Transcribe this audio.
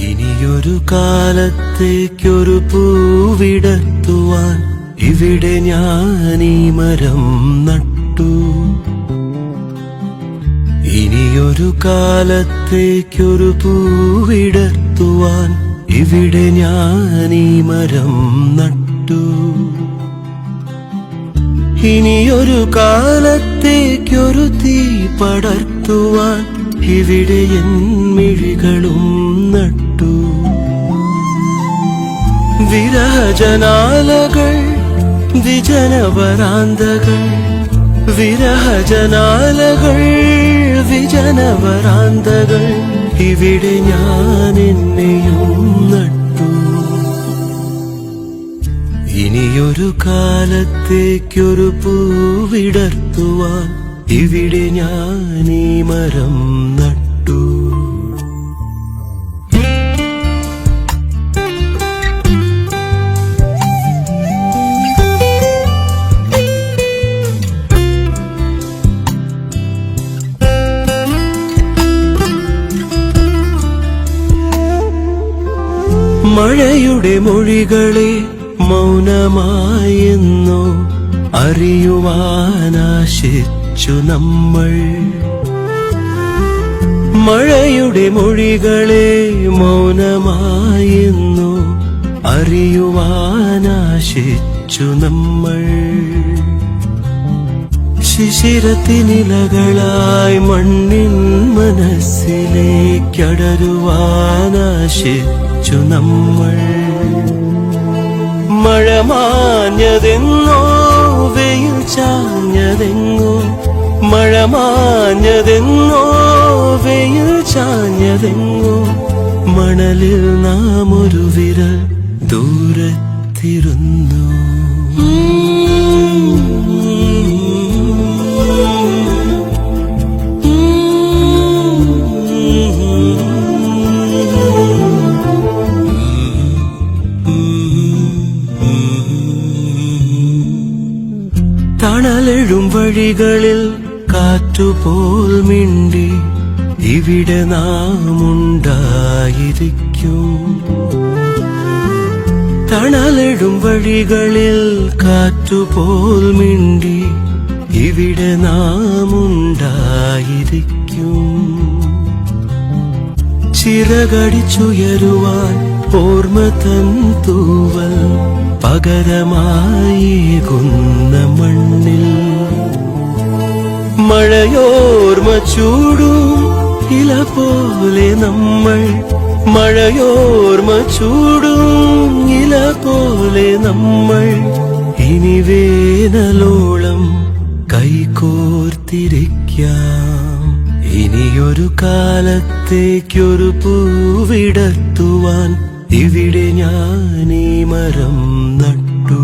ഇനിയൊരു കാലത്തേക്കൊരു പൂവിടർത്തുവാൻ ഇവിടെ ഞാൻ ഈ മരം നട്ടു. ഇനിയൊരു കാലത്തേക്കൊരു പൂവിടർത്തുവാൻ ഇവിടെ ഞാൻ ഈ മരം നട്ടു. ഇനിയൊരു കാലത്തേക്കൊരു തീ പടർത്തുവാൻ ഇവിടെ എൻ മിഴികളും നട്ടു. വിരഹജനാലകൾ വിജനവരാന്തകൾ, വിരഹജനാലകൾ വിജനവരാന്തകൾ, ഇവിടെ ഞാൻ എന്നെയും നട്ടു. ഇനിയൊരു കാലത്തേക്കൊരു പൂവിടർത്തുവാൻ ഇവിടെ ഞാൻ ഈ മരം നട്ടു. മഴയുടെ മൊഴികളെ മൗനമായെന്നോ അറിയുവാനാശിച്ചു നമ്മൾ. മഴയുടെ മൊഴികളെ മൗനമായെന്നോ അറിയുവാനാശിച്ചു നമ്മൾ. ശിശിരത്തിനിലകളായി മണ്ണിൻ മനസ്സിലേക്കടരുവാനാശിച്ചു നമ്മൾ. മഴ മാഞ്ഞതെങ്ങോ വെയിൽ ചാഞ്ഞതെങ്ങോ, മഴ മാഞ്ഞതെങ്ങോ വെയിൽ ചാഞ്ഞതെങ്ങോ, മണലിൽ നാം ഒരു വിരൽ ദൂരത്തിരുന്നു. തണലെഴും വഴികളിൽ കാറ്റുപോൽ മിണ്ടി ഇവിടെ നാം ഉണ്ടായിരിക്കും. തണലെഴും വഴികളിൽ കാറ്റുപോൽ മിണ്ടി ഇവിടെ നാം ഉണ്ടായിരിക്കും. ചിറകടിച്ചുയരുവാൻ ഓർമ്മ തൻ തൂവൽ പകരമായേകുന്ന മണ്ണിൽ. മഴയോർമ്മ ചൂടും ഇല പോലെ നമ്മൾ, മഴയോർമ്മ ചൂടും ഇല പോലെ നമ്മൾ. ഇനി വേനലോളം കൈകോർത്തിരിക്കാം. ഇനിയൊരു കാലത്തേക്കൊരു പൂവിടർത്തുവാൻ ഇവിടെ ഞാൻ ഈ മരം നട്ടു.